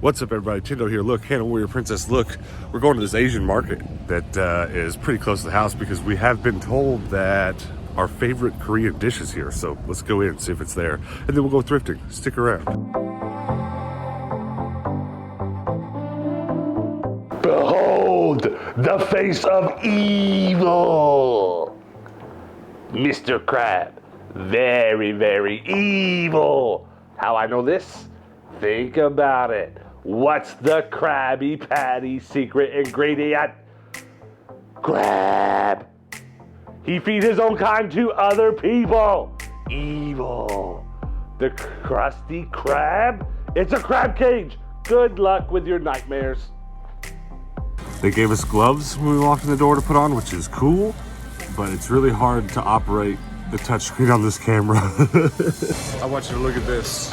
What's up, everybody? Tindo here. Look, Hannah Warrior Princess. Look, we're going to this Asian market that is pretty close to the house because we have been told that our favorite Korean dish is here. So let's go in and see if it's there. And then we'll go thrifting. Stick around. Behold the face of evil. Mr. Crab. Very, very evil. How I know this? Think about it. What's the Krabby Patty secret ingredient? Crab. He feeds his own kind to other people. Evil. The Krusty Krab? It's a crab cage. Good luck with your nightmares. They gave us gloves when we walked in the door to put on, which is cool, but it's really hard to operate the touchscreen on this camera. I want you to look at this.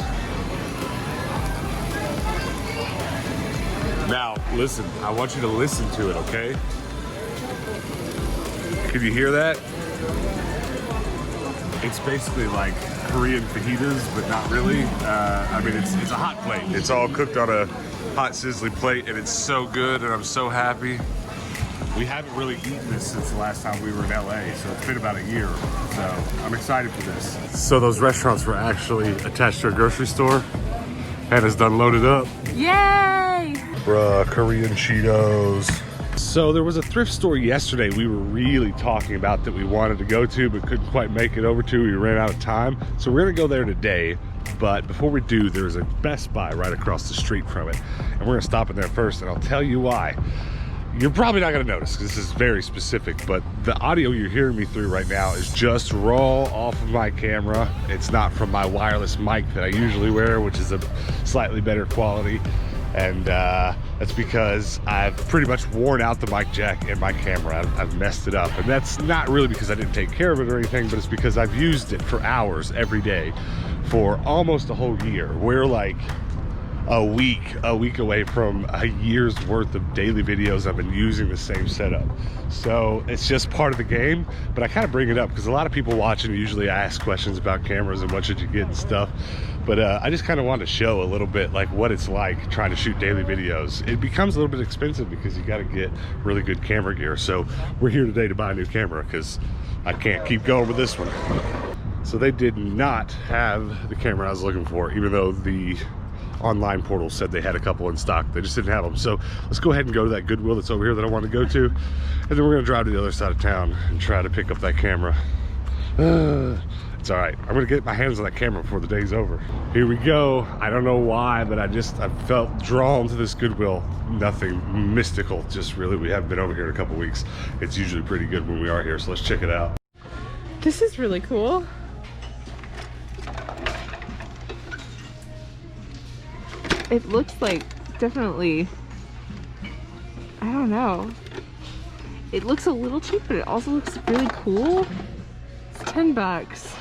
Now, listen, I want you to listen to it, okay? Can you hear that? It's basically like Korean fajitas, but not really. I mean, it's a hot plate. It's all cooked on a hot sizzling plate, and it's so good, and I'm so happy. We haven't really eaten this since the last time we were in LA, so it's been about a year. So I'm excited for this. So those restaurants were actually attached to a grocery store. Hannah's done loaded up. Yay! Bruh, Korean Cheetos. So there was a thrift store yesterday we were really talking about that we wanted to go to but couldn't quite make it over to. We ran out of time. So we're gonna go there today. But before we do, there's a Best Buy right across the street from it. And we're gonna stop in there first, and I'll tell you why. You're probably not gonna notice because this is very specific, but the audio you're hearing me through right now is just raw off of my camera. It's not from my wireless mic that I usually wear, which is a slightly better quality. And that's because I've pretty much worn out the mic jack in my camera. I've messed it up. And that's not really because I didn't take care of it or anything, but it's because I've used it for hours every day for almost a whole year. We're like a week away from a year's worth of daily videos I've been using the same setup. So it's just part of the game, but I kind of bring it up because a lot of people watching usually ask questions about cameras and what should you get and stuff. But I just kind of wanted to show a little bit like what it's like trying to shoot daily videos. It becomes a little bit expensive because you got to get really good camera gear. So we're here today to buy a new camera because I can't keep going with this one. So they did not have the camera I was looking for, even though the online portal said they had a couple in stock. They just didn't have them. So let's go ahead and go to that Goodwill that's over here that I want to go to, and then we're gonna drive to the other side of town and try to pick up that camera. It's all right. I'm gonna get my hands on that camera before the day's over. Here we go. I don't know why, but I felt drawn to this Goodwill. Nothing mystical, just really we haven't been over here in a couple weeks. It's usually pretty good when we are here, so let's check it out. This is really cool. It looks like definitely, I don't know. It looks a little cheap, but it also looks really cool. It's 10 bucks.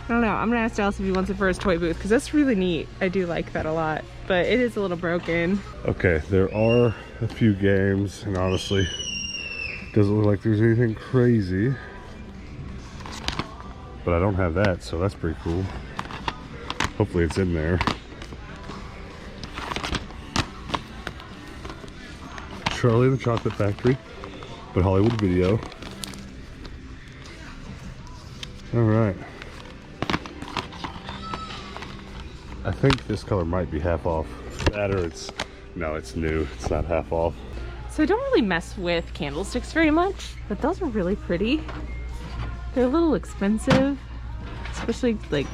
I don't know. I'm gonna ask Dallas if he wants it for his toy booth because that's really neat. I do like that a lot, but it is a little broken. Okay, there are a few games, and honestly, doesn't look like there's anything crazy. But I don't have that, so that's pretty cool. Hopefully it's in there. Charlie and the Chocolate Factory, but Hollywood Video. All right. I think this color might be half off. That or no, it's new. It's not half off. So I don't really mess with candlesticks very much, but those are really pretty. They're a little expensive, especially like,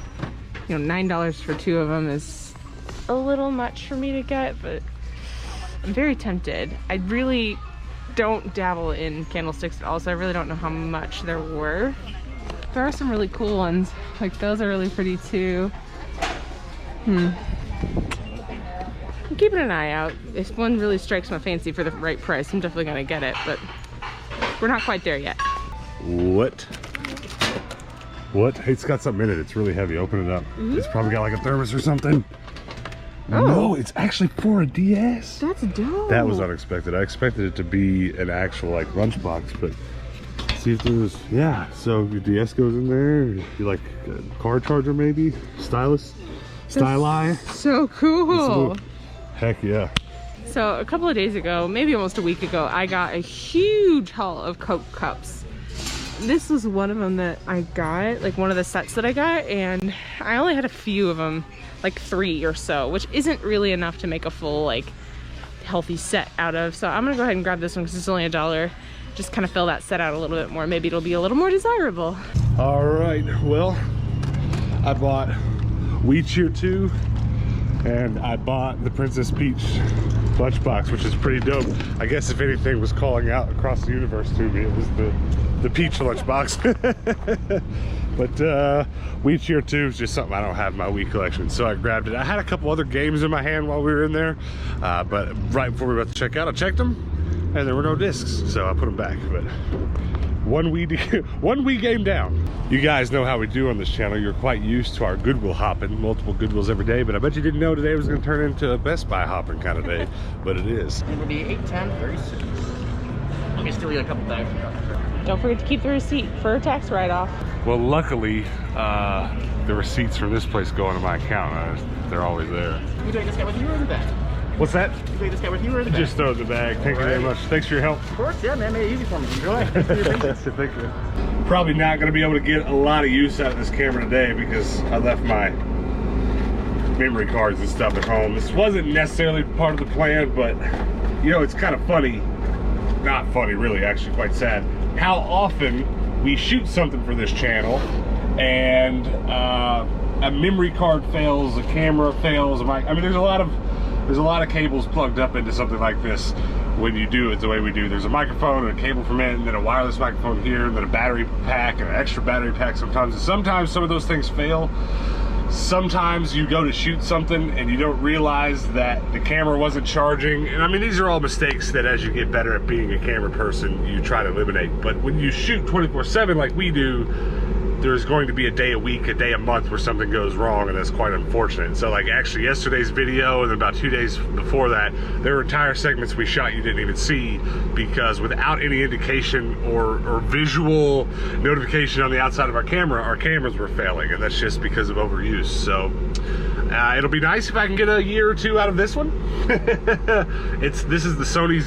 you know, $9 for 2 of them is a little much for me to get, but I'm very tempted. I really don't dabble in candlesticks at all, so I really don't know how much they're worth. There are some really cool ones. Like those are really pretty too. I'm keeping an eye out. If one really strikes my fancy for the right price, I'm definitely gonna get it, but we're not quite there yet. What? Hey, it's got something in it. It's really heavy. Open it up. It's probably got like a thermos or something. Oh. No, it's actually for a DS. That's dope. That was unexpected. I expected it to be an actual like lunchbox, but see if there's, yeah. So your DS goes in there. You like a car charger maybe? Stylus? Styli? So cool. Heck yeah. So a couple of days ago, maybe almost a week ago, I got a huge haul of Coke cups. This was one of them that I got, like one of the sets that I got, and I only had a few of them, like 3 or so, which isn't really enough to make a full like healthy set out of. So I'm gonna go ahead and grab this one because it's only $1. Just kind of fill that set out a little bit more. Maybe it'll be a little more desirable. All right, well, I bought Wheat Cheer 2 and I bought the Princess Peach lunchbox, which is pretty dope. I guess if anything was calling out across the universe to me, it was the peach lunchbox. But Wheat Cheer 2 is just something I don't have in my Wii collection, so I grabbed it. I had a couple other games in my hand while we were in there, but right before we were about to check out, I checked them and there were no discs, so I put them back. But one Wii game down. You guys know how we do on this channel. You're quite used to our Goodwill hopping, multiple Goodwills every day, but I bet you didn't know today was going to turn into a Best Buy hopping kind of day, but it is. It would be 8, 10, 36. Let me steal you a couple bags. Don't forget to keep the receipt for a tax write-off. Well, luckily, the receipts from this place go into my account. They're always there. You take this guy with you or in the bag? What's that? You take this guy with you or in the bag? Just throw it in the bag. Thank you very much. Thanks for your help. Of course, yeah, man. Made it easy for me. Enjoy. Thanks for your patience. Thank you. Probably not going to be able to get a lot of use out of this camera today because I left my memory cards and stuff at home. This wasn't necessarily part of the plan, but you know, it's kind of funny. Not funny, really, actually quite sad. How often we shoot something for this channel and a memory card fails, a camera fails, a mic. I mean, there's a lot of cables plugged up into something like this when you do it the way we do. There's a microphone and a cable from it, and then a wireless microphone here, and then a battery pack and an extra battery pack sometimes. And sometimes some of those things fail. Sometimes you go to shoot something and you don't realize that the camera wasn't charging. And I mean, these are all mistakes that as you get better at being a camera person, you try to eliminate. But when you shoot 24/7 like we do, there's going to be a day a week, a day a month where something goes wrong, and that's quite unfortunate. So like actually yesterday's video and then about 2 days before that, there were entire segments we shot you didn't even see because without any indication or visual notification on the outside of our cameras were failing, and that's just because of overuse. So it'll be nice if I can get a year or two out of this one. This is the Sony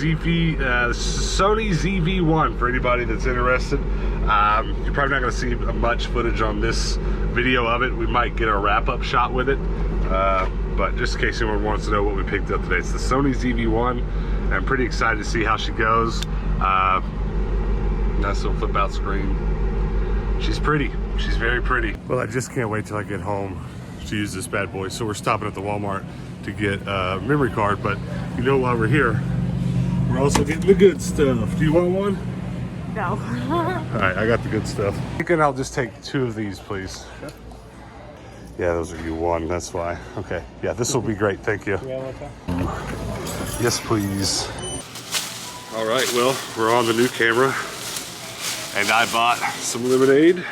ZV-1 for anybody that's interested. You're probably not going to see much footage on this video of it. We might get a wrap-up shot with it, but just in case anyone wants to know what we picked up today, it's the Sony ZV-1. I'm pretty excited to see how she goes. Nice little flip-out screen. She's pretty. She's very pretty. Well, I just can't wait till I get home to use this bad boy. So we're stopping at the Walmart to get a memory card, but you know, while we're here, we're also getting the good stuff. Do you want one? No. All right, I got the good stuff. I think I'll just take 2 of these, please. Okay. Yeah, those are you one, that's why. Okay, yeah, this will be great, thank you. Yes, please. All right, well, we're on the new camera, and I bought some lemonade.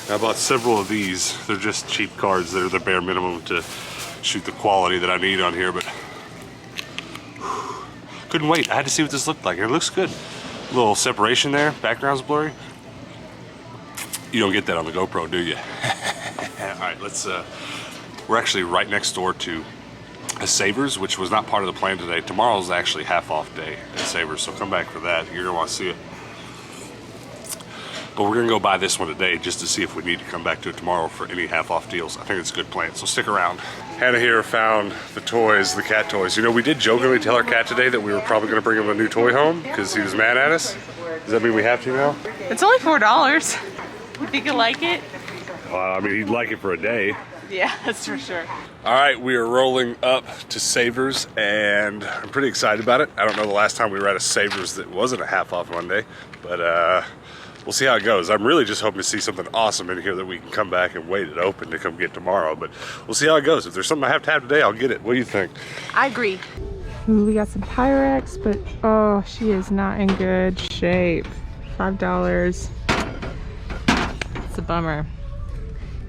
I bought several of these. They're just cheap cards. They're the bare minimum to shoot the quality that I need on here, but couldn't wait. I had to see what this looked like. It looks good. Little separation there, background's blurry. You don't get that on the GoPro, do you? All right, we're actually right next door to a Savers, which was not part of the plan today. Tomorrow's actually half off day at Savers, so come back for that. You're gonna want to see it. But we're gonna go buy this one today just to see if we need to come back to it tomorrow for any half off deals. I think it's a good plan, so stick around. Hannah here found the toys, the cat toys. You know, we did jokingly tell our cat today that we were probably gonna bring him a new toy home because he was mad at us. Does that mean we have to now? It's only $4. You think you'll like it? I mean, he'd like it for a day. Yeah, that's for sure. All right, we are rolling up to Savers, and I'm pretty excited about it. I don't know the last time we were at a Savers that wasn't a half off Monday, but we'll see how it goes. I'm really just hoping to see something awesome in here that we can come back and wait it open to come get tomorrow, but we'll see how it goes. If there's something I have to have today, I'll get it. What do you think? I agree. Ooh, we got some Pyrex, but oh, she is not in good shape. $5. It's a bummer.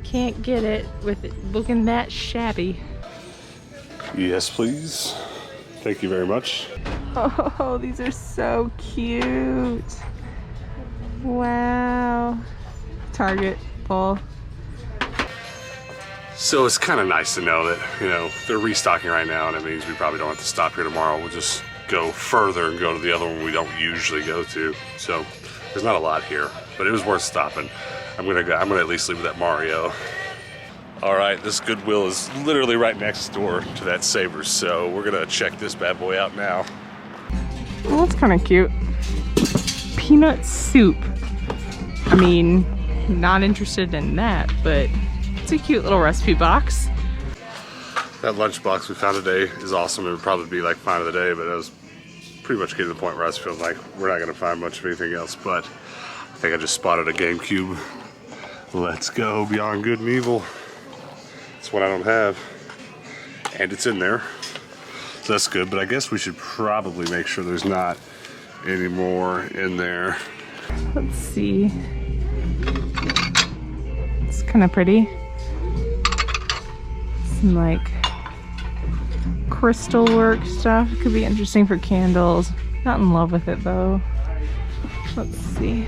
Can't get it with it looking that shabby. Yes, please. Thank you very much. Oh, these are so cute. Wow. Target full. So it's kind of nice to know that, you know, they're restocking right now, and it means we probably don't have to stop here tomorrow. We'll just go further and go to the other one we don't usually go to. So there's not a lot here, but it was worth stopping. I'm gonna at least leave with that Mario. All right, this Goodwill is literally right next door to that Savers, so we're gonna check this bad boy out now. Well, that's kind of cute. Peanut soup. I mean, not interested in that, but it's a cute little recipe box. That lunch box we found today is awesome. It would probably be like find of the day, but I was pretty much getting to the point where I was feeling like we're not gonna find much of anything else, but I think I just spotted a GameCube. Let's go Beyond Good and Evil. It's one I don't have, and it's in there. So that's good, but I guess we should probably make sure there's not any more in there. Let's see. It's kind of pretty. Some like crystal work stuff. It could be interesting for candles. Not in love with it though. Let's see.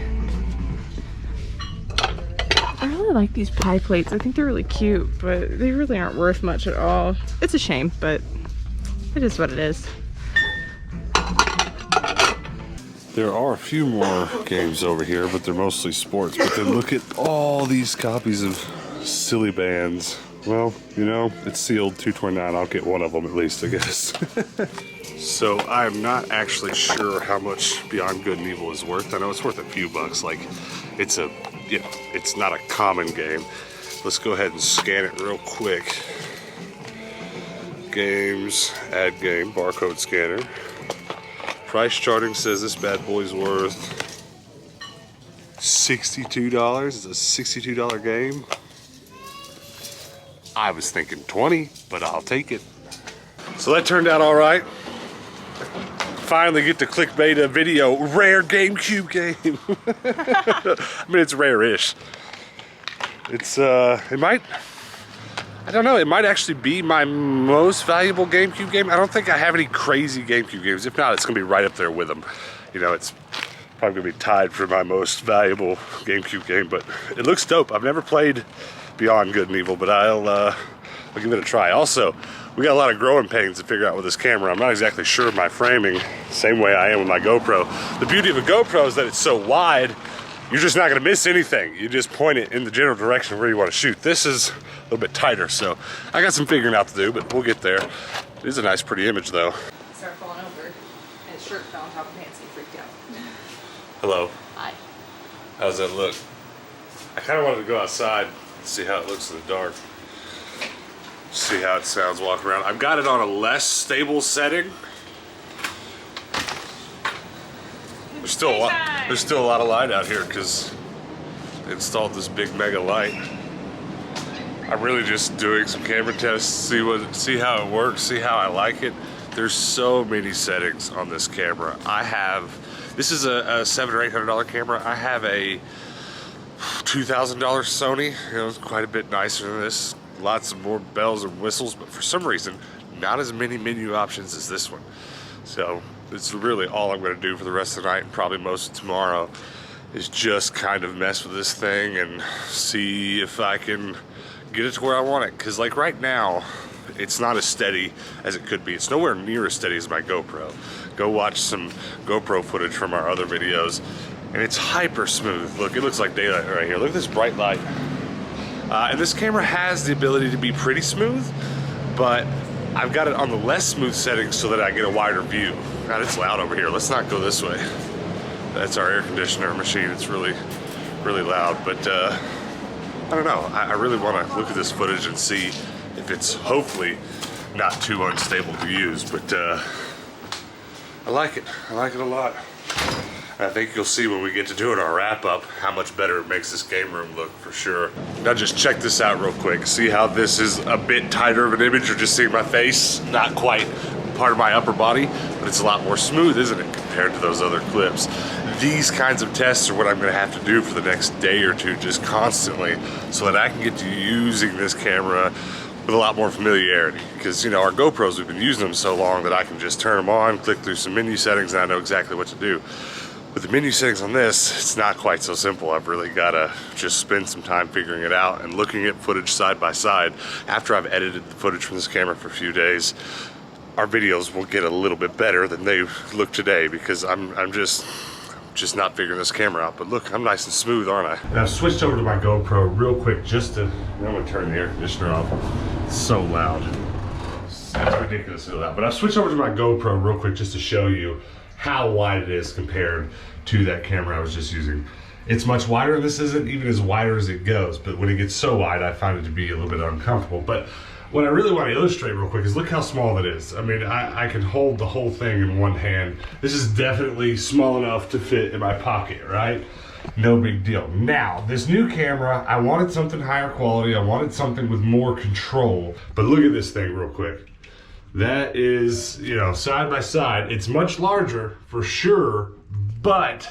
I really like these pie plates. I think they're really cute, but they really aren't worth much at all. It's a shame, but it is what it is. There are a few more games over here, but they're mostly sports. But then look at all these copies of silly bands. Well, you know, it's sealed $2.29. I'll get one of them at least, I guess. So I'm not actually sure how much Beyond Good and Evil is worth. I know it's worth a few bucks. Like, it's a, you know, it's not a common game. Let's go ahead and scan it real quick. Games, add game, barcode scanner. Price charting says this bad boy's worth $62. It's a $62 game. I was thinking 20, but I'll take it. So that turned out all right. Finally get to clickbait a video, rare GameCube game. I mean, it's rare-ish. It's, it might, I don't know, it might actually be my most valuable GameCube game. I don't think I have any crazy GameCube games. If not, it's gonna be right up there with them. You know, it's probably gonna be tied for my most valuable GameCube game, but it looks dope. I've never played Beyond Good and Evil, but I'll give it a try. Also, we got a lot of growing pains to figure out with this camera. I'm not exactly sure of my framing, same way I am with my GoPro. The beauty of a GoPro is that it's so wide, you're just not gonna miss anything. You just point it in the general direction where you wanna shoot. This is a little bit tighter, so I got some figuring out to do, but we'll get there. It is a nice, pretty image though. He started falling over, and his shirt fell on top of pants and he freaked out. Hello. Hi. How's that look? I kinda wanted to go outside and see how it looks in the dark. See how it sounds walking around. I've got it on a less stable setting. There's still a lot of light out here because they installed this big mega light. I'm really just doing some camera tests, see how it works, see how I like it. There's so many settings on this camera. This is a $700 or $800 camera. I have a $2,000 Sony. You know, it's quite a bit nicer than this. Lots of more bells and whistles, but for some reason, not as many menu options as this one. So it's really all I'm gonna do for the rest of the night and probably most of tomorrow is just kind of mess with this thing and see if I can get it to where I want it. Cause like right now, it's not as steady as it could be. It's nowhere near as steady as my GoPro. Go watch some GoPro footage from our other videos and it's hyper smooth. Look, it looks like daylight right here. Look at this bright light. And this camera has the ability to be pretty smooth, but I've got it on the less smooth settings so that I get a wider view. God, it's loud over here. Let's not go this way. That's our air conditioner machine. It's really, really loud, but I don't know. I really want to look at this footage and see if it's hopefully not too unstable to use, but I like it. I like it a lot. I think you'll see when we get to doing our wrap up how much better it makes this game room look for sure. Now just check this out real quick. See how this is a bit tighter of an image. You're just seeing my face, not quite part of my upper body, but it's a lot more smooth, isn't it, compared to those other clips. These kinds of tests are what I'm gonna have to do for the next day or two, just constantly, so that I can get to using this camera with a lot more familiarity. Because, you know, our GoPros, we've been using them so long that I can just turn them on, click through some menu settings, and I know exactly what to do. With the menu settings on this, it's not quite so simple. I've really got to just spend some time figuring it out and looking at footage side by side. After I've edited the footage from this camera for a few days, our videos will get a little bit better than they look today, because I'm just not figuring this camera out. But look, I'm nice and smooth, aren't I? And I've switched over to my GoPro real quick just to, I'm gonna turn the air conditioner off. It's so loud. That's ridiculously loud. But I've switched over to my GoPro real quick just to show you how wide it is compared to that camera I was just using. It's much wider, and this isn't even as wider as it goes, but when it gets so wide, I find it to be a little bit uncomfortable. But what I really want to illustrate real quick is look how small it is. I mean, I can hold the whole thing in one hand. This is definitely small enough to fit in my pocket, right? No big deal. Now, this new camera, I wanted something higher quality. I wanted something with more control. But look at this thing real quick. That is, you know, side by side. It's much larger for sure, but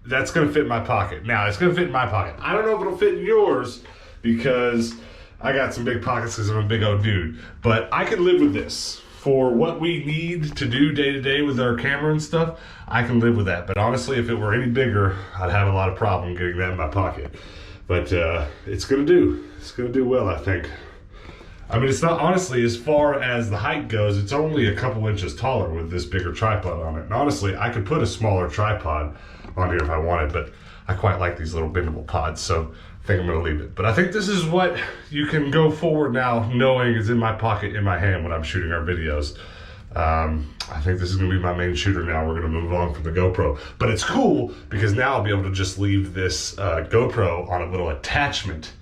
that's gonna fit in my pocket. Now, it's gonna fit in my pocket. I don't know if it'll fit in yours, because I got some big pockets because I'm a big old dude. But I can live with this. For what we need to do day to day with our camera and stuff, I can live with that. But honestly, if it were any bigger, I'd have a lot of problem getting that in my pocket. But it's gonna do. It's gonna do well, I think. I mean, it's not, honestly, as far as the height goes, it's only a couple inches taller with this bigger tripod on it. And honestly, I could put a smaller tripod on here if I wanted, but I quite like these little bendable pods, so I think I'm gonna leave it. But I think this is what you can go forward now knowing is in my pocket, in my hand when I'm shooting our videos. I think this is gonna be my main shooter now. We're gonna move on from the GoPro. But it's cool because now I'll be able to just leave this GoPro on a little attachment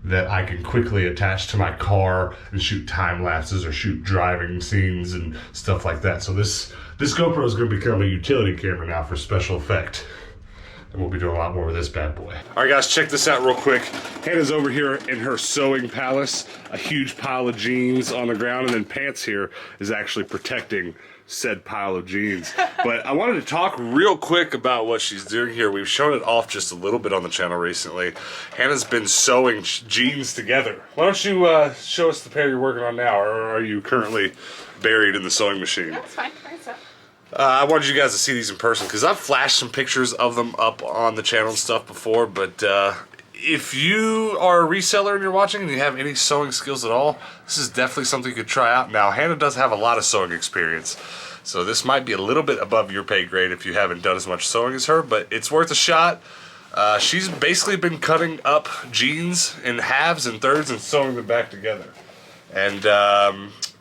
that I can quickly attach to my car and shoot time lapses or shoot driving scenes and stuff like that. So this GoPro is gonna become a utility camera now for special effect. And we'll be doing a lot more with this bad boy. All right, guys, check this out real quick. Hannah's over here in her sewing palace, a huge pile of jeans on the ground, and then Pants here is actually protecting said pile of jeans. But I wanted to talk real quick about what she's doing here. We've shown it off just a little bit on the channel recently. Hannah's been sewing jeans together. Why don't you show us the pair you're working on now, or are you currently buried in the sewing machine? That's fine. I wanted you guys to see these in person because I've flashed some pictures of them up on the channel and stuff before, but if you are a reseller and you're watching and you have any sewing skills at all, this is definitely something you could try out. Now, Hannah does have a lot of sewing experience, so this might be a little bit above your pay grade if you haven't done as much sewing as her, but it's worth a shot. She's basically been cutting up jeans in halves and thirds and sewing them back together. And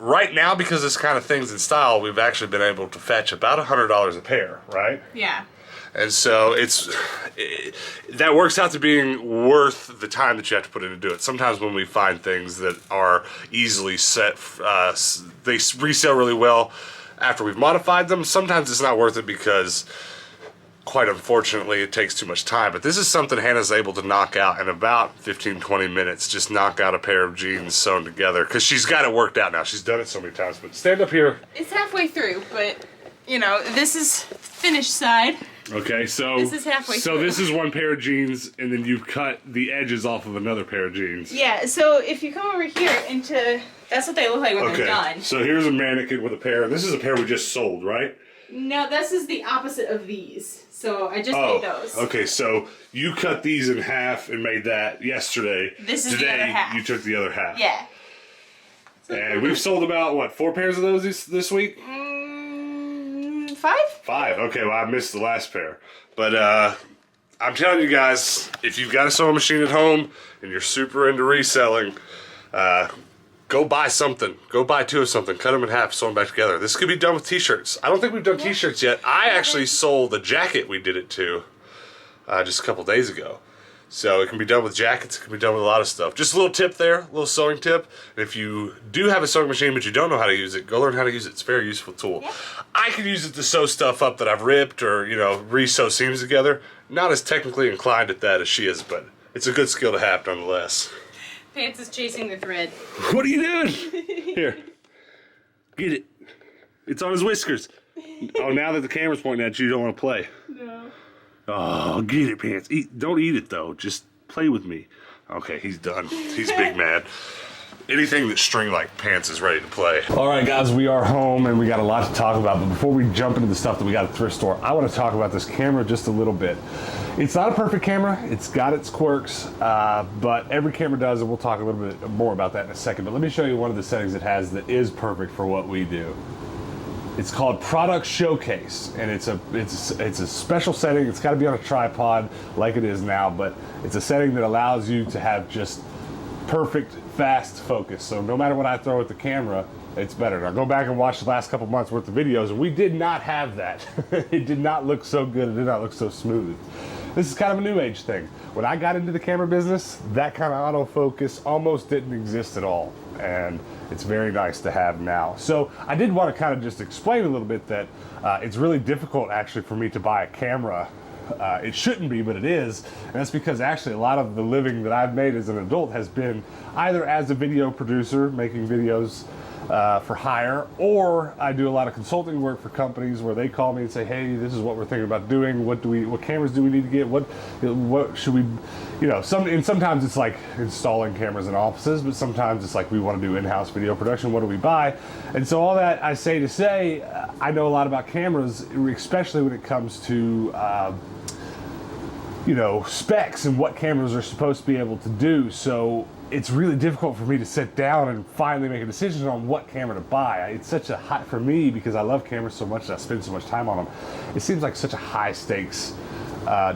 right now, because this kind of thing's in style, we've actually been able to fetch about $100 a pair, right? Yeah. And so that works out to being worth the time that you have to put in to do it. Sometimes when we find things that are easily set, they resell really well after we've modified them. Sometimes it's not worth it because, quite unfortunately, it takes too much time. But this is something Hannah's able to knock out in about 15-20 minutes. Just knock out a pair of jeans sewn together. Because she's got it worked out now. She's done it so many times. But stand up here. It's halfway through, but, you know, this is finished side. Okay, so this is halfway through. this is one pair of jeans, and then you've cut the edges off of another pair of jeans. Yeah, so if you come over here into, that's what they look like when they're done. So here's a mannequin with a pair. This is a pair we just sold, right? No, this is the opposite of these. So I just made those. Okay, so you cut these in half and made that yesterday. This is the other half. Today, you took the other half. Yeah. And we've sold about, what, 4 pairs of those this week? 5? 5. Okay, well, I missed the last pair. But I'm telling you guys, if you've got a sewing machine at home and you're super into reselling, go buy something. Go buy 2 of something. Cut them in half, sew them back together. This could be done with t-shirts. I don't think we've done t-shirts yet. I actually sold the jacket we did it to just a couple days ago. So it can be done with jackets. It can be done with a lot of stuff. Just a little tip there, a little sewing tip. And if you do have a sewing machine but you don't know how to use it, go learn how to use it. It's a very useful tool. Yeah. I can use it to sew stuff up that I've ripped or, you know, re-sew seams together. Not as technically inclined at that as she is, but it's a good skill to have nonetheless. Pants is chasing the thread. What are you doing? Here. Get it. It's on his whiskers. Oh, now that the camera's pointing at you, you don't want to play. No. Oh, get it, Pants. Don't eat it, though. Just play with me. Okay, he's done. He's big mad. anything that string like pants is ready to play. All right, guys, we are home and we got a lot to talk about. But before we jump into the stuff that we got at the thrift store, I want to talk about this camera just a little bit. It's not a perfect camera. It's got its quirks, but every camera does, and we'll talk a little bit more about that in a second. But let me show you one of the settings it has that is perfect for what we do. It's called Product Showcase, and it's a special setting. It's got to be on a tripod like it is now, but it's a setting that allows you to have just perfect, fast focus. So no matter what I throw at the camera, it's better. Now go back and watch the last couple months worth of videos, and we did not have that. It did not look so good. It did not look so smooth. This is kind of a new age thing. When I got into the camera business, that kind of autofocus almost didn't exist at all. And it's very nice to have now. So I did want to kind of just explain a little bit that it's really difficult actually for me to buy a camera. It shouldn't be, but it is. And that's because actually a lot of the living that I've made as an adult has been either as a video producer, making videos for hire, or I do a lot of consulting work for companies where they call me and say, hey, this is what we're thinking about doing. What cameras do we need to get? What should we, you know, sometimes it's like installing cameras in offices, but sometimes it's like we want to do in-house video production. What do we buy? And so all that I say to say, I know a lot about cameras, especially when it comes to you know, specs and what cameras are supposed to be able to do. So it's really difficult for me to sit down and finally make a decision on what camera to buy. It's such a high, for me, because I love cameras so much and I spend so much time on them, it seems like such a high stakes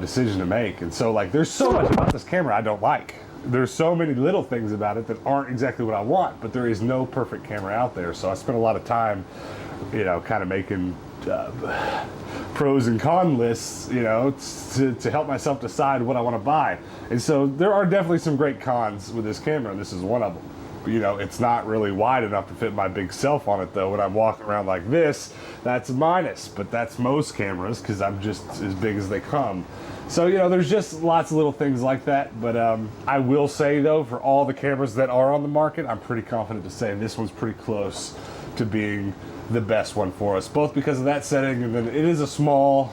decision to make. And so like there's so much about this camera I don't like. There's so many little things about it that aren't exactly what I want, but there is no perfect camera out there. So I spent a lot of time, you know, kind of making pros and con lists, you know, to help myself decide what I want to buy. And so there are definitely some great cons with this camera, and this is one of them. But, you know, it's not really wide enough to fit my big self on it, though. When I'm walking around like this, that's a minus, but that's most cameras because I'm just as big as they come. So, you know, there's just lots of little things like that. But I will say, though, for all the cameras that are on the market, I'm pretty confident to say this one's pretty close to being the best one for us, both because of that setting, and then it is a small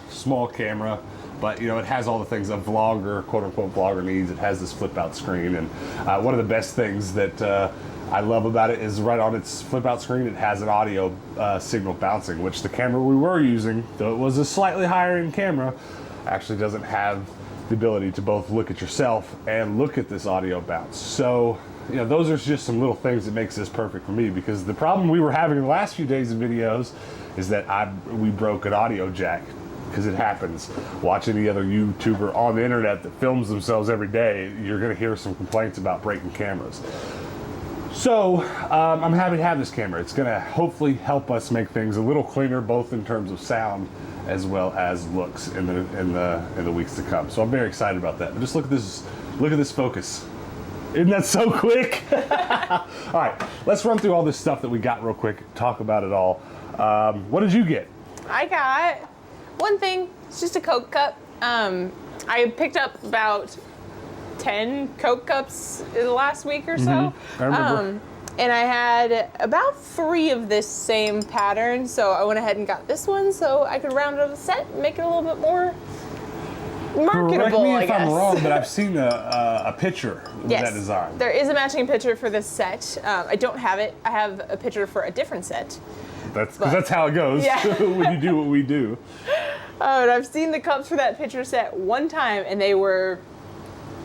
camera, but you know, it has all the things a vlogger, quote-unquote vlogger, needs. It has this flip-out screen, and one of the best things that I love about it is right on its flip-out screen, it has an audio signal bouncing, which the camera we were using, though it was a slightly higher-end camera, actually doesn't have the ability to both look at yourself and look at this audio bounce. So, you know, those are just some little things that makes this perfect for me, because the problem we were having in the last few days of videos is that we broke an audio jack, because it happens. Watch any other YouTuber on the internet that films themselves every day, you're going to hear some complaints about breaking cameras. So I'm happy to have this camera. It's going to hopefully help us make things a little cleaner, both in terms of sound as well as looks in the weeks to come. So I'm very excited about that. But just look at this focus. Isn't that so quick? All right, let's run through all this stuff that we got real quick, talk about it all. What did you get? I got one thing. It's just a Coke cup. I picked up about 10 Coke cups in the last week or so. Mm-hmm. I remember. And I had about 3 of this same pattern, so I went ahead and got this one so I could round out the set and make it a little bit more marketable, Correct me I if guess. I'm wrong, but I've seen a picture with Yes, that design. there is a matching picture for this set. I don't have it. I have a picture for a different set. That's how it goes. Yeah. When you do what we do. And I've seen the cups for that picture set one time, and they were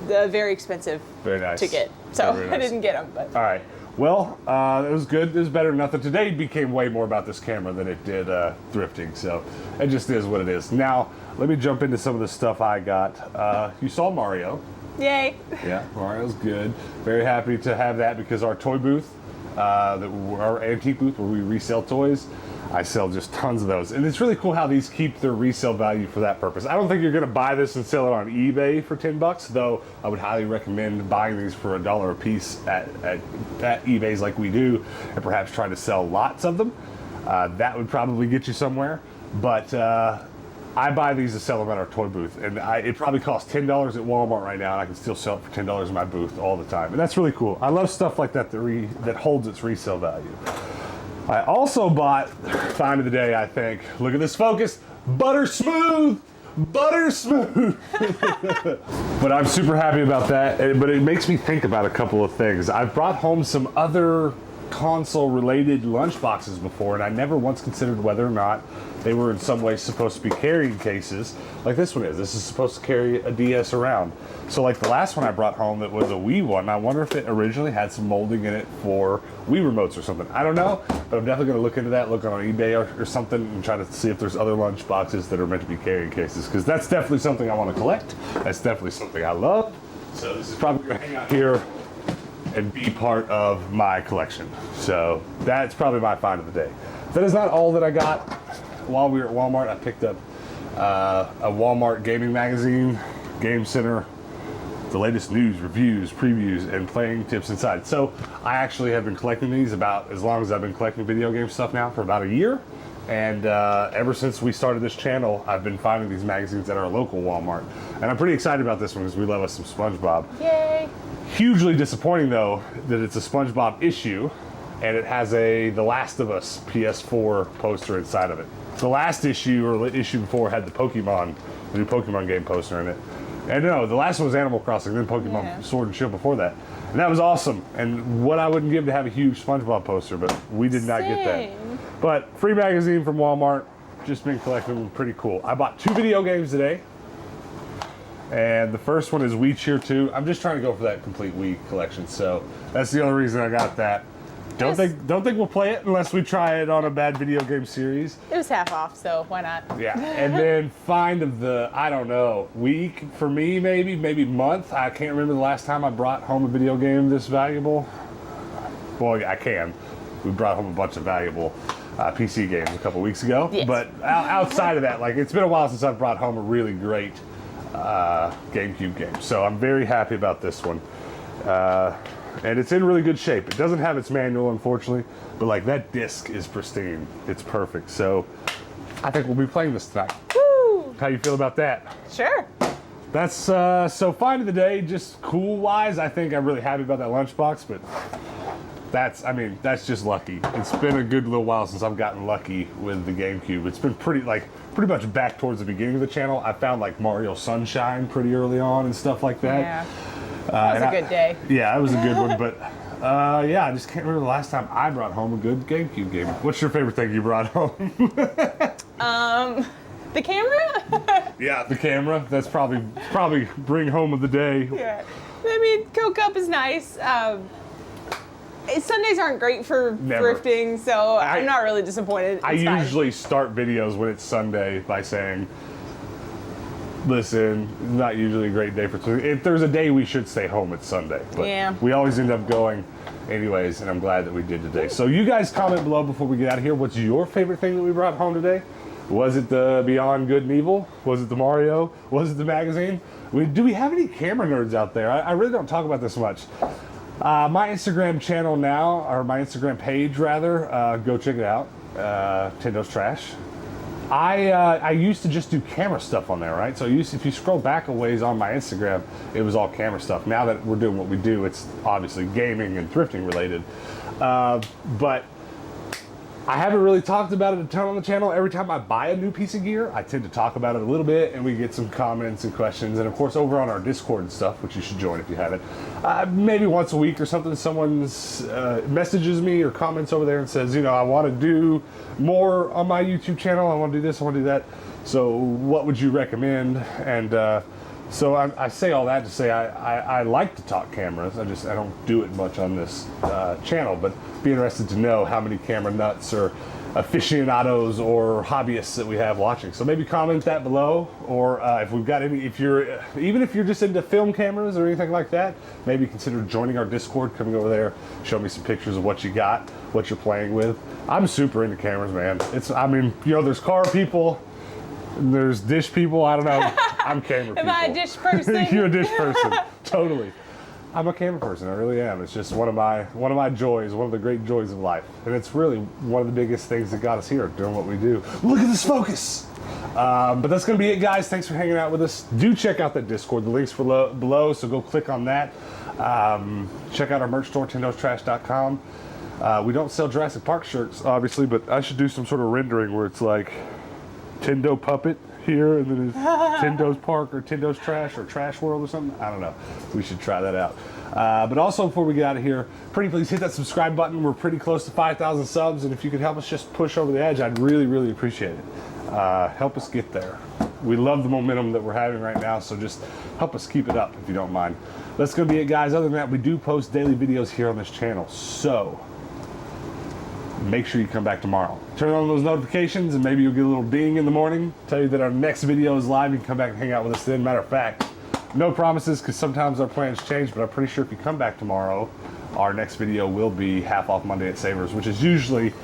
very expensive Very nice. to get. So Very I nice. didn't get them. But All right. Well, it was good. It was better than nothing. Today became way more about this camera than it did thrifting. So it just is what it is. Now, let me jump into some of the stuff I got. You saw Mario. yay! Yeah, Mario's good. Very happy to have that, because our toy booth, our antique booth where we resell toys, I sell just tons of those. And it's really cool how these keep their resale value for that purpose. I don't think you're going to buy this and sell it on eBay for $10, though I would highly recommend buying these for $1 a piece at eBay's like we do, and perhaps try to sell lots of them. That would probably get you somewhere. But I buy these to sell them at our toy booth, and it probably costs $10 at Walmart right now, and I can still sell it for $10 in my booth all the time. And that's really cool. I love stuff like that that holds its resale value. I also bought, find of the day, I think. Look at this focus. Butter smooth. butter smooth. But I'm super happy about that. But it makes me think about a couple of things. I've brought home some other console related lunch boxes before, and I never once considered whether or not they were in some way supposed to be carrying cases like this one is. This is supposed to carry a DS around. So like the last one I brought home that was a Wii one, I wonder if it originally had some molding in it for Wii remotes or something. I don't know, but I'm definitely gonna look into that, look on eBay or something, and try to see if there's other lunch boxes that are meant to be carrying cases, because that's definitely something I want to collect. That's definitely something I love. So this is probably gonna hang out here and be part of my collection. So that's probably my find of the day. That is not all that I got. While we were at Walmart, I picked up a Walmart gaming magazine, Game Center, the latest news, reviews, previews, and playing tips inside. So I actually have been collecting these about as long as I've been collecting video game stuff now, for about a year. And ever since we started this channel, I've been finding these magazines at our local Walmart. And I'm pretty excited about this one because we love us some SpongeBob. Yay! Hugely disappointing though that it's a SpongeBob issue and it has a The Last of Us PS4 poster inside of it. The last issue, or issue before, had the new Pokemon game poster in it. And no, the last one was Animal Crossing, then Pokemon Sword and Shield before that. And that was awesome. And what I wouldn't give to have a huge SpongeBob poster, but we did not get that. But free magazine from Walmart, just been collecting them, pretty cool. I bought 2 video games today. And the first one is Wii Cheer 2. I'm just trying to go for that complete Wii collection, so that's the only reason I got that. Don't think we'll play it unless we try it on a bad video game series. It was half off, so why not? Yeah, and then find of the, I don't know, week for me, maybe month. I can't remember the last time I brought home a video game this valuable. Well, I can. We brought home a bunch of valuable PC games a couple weeks ago. Yes. But outside of that, like, it's been a while since I've brought home a really great GameCube game. So I'm very happy about this one. And it's in really good shape. It doesn't have its manual, unfortunately, but like that disc is pristine. It's perfect. So I think we'll be playing this tonight. Woo! How you feel about that? Sure. That's so find of the day, just cool wise. I think I'm really happy about that lunchbox, but that's just lucky. It's been a good little while since I've gotten lucky with the GameCube. It's been pretty much back towards the beginning of the channel. I found like Mario Sunshine pretty early on and stuff like that. Yeah. That was a good day. Yeah, it was a good one, but yeah, I just can't remember the last time I brought home a good GameCube game. What's your favorite thing you brought home? The camera? Yeah, the camera. That's probably bring home of the day. Yeah. I mean, Coke Up is nice. Sundays aren't great for thrifting, so I'm not really disappointed. I usually start videos when it's Sunday by saying, listen, not usually a great day for thrifting. If there's a day we should stay home, it's Sunday. But we always end up going anyways, and I'm glad that we did today. So you guys comment below before we get out of here. What's your favorite thing that we brought home today? Was it the Beyond Good and Evil? Was it the Mario? Was it the magazine? Do we have any camera nerds out there? I really don't talk about this much. My Instagram channel now, or my Instagram page rather, go check it out, Tindo's Trash. I used to just do camera stuff on there, right? So if you scroll back a ways on my Instagram, it was all camera stuff. Now that we're doing what we do, it's obviously gaming and thrifting related. But I haven't really talked about it a ton on the channel. Every time I buy a new piece of gear, I tend to talk about it a little bit, and we get some comments and questions. And of course, over on our Discord and stuff, which you should join if you haven't, maybe once a week or something, someone messages me or comments over there and says, you know, I want to do more on my YouTube channel. I want to do this, I want to do that. So what would you recommend? And so I say all that to say I like to talk cameras. I don't do it much on this channel, but be interested to know how many camera nuts or aficionados or hobbyists that we have watching. So maybe comment that below, or if we've got any, even if you're just into film cameras or anything like that, maybe consider joining our Discord, coming over there, show me some pictures of what you got, what you're playing with. I'm super into cameras, man. There's car people, there's dish people, I don't know. I'm camera people. Am I a dish person? You're a dish person, totally. I'm a camera person, I really am. It's just one of my joys, one of the great joys of life. And it's really one of the biggest things that got us here, doing what we do. Look at this focus! But that's gonna be it, guys. Thanks for hanging out with us. Do check out that Discord, the link's below, so go click on that. Check out our merch store, tindostrash.com. We don't sell Jurassic Park shirts, obviously, but I should do some sort of rendering where it's like Tendo Puppet here, and then his Tendo's Park or Tendo's Trash or Trash World or something. I don't know. We should try that out. But also, before we get out of here, pretty please hit that subscribe button. We're pretty close to 5,000 subs, and if you could help us just push over the edge, I'd really, really appreciate it. Help us get there. We love the momentum that we're having right now, so just help us keep it up if you don't mind. That's going to be it, guys. Other than that, we do post daily videos here on this channel, so make sure you come back tomorrow. Turn on those notifications, and maybe you'll get a little ding in the morning, tell you that our next video is live. You can come back and hang out with us then. Matter of fact, no promises, because sometimes our plans change, but I'm pretty sure if you come back tomorrow, our next video will be half off Monday at Savers, which is usually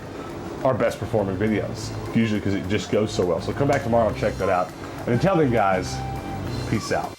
our best performing videos, usually because it just goes so well. So come back tomorrow and check that out. And until then, guys, peace out.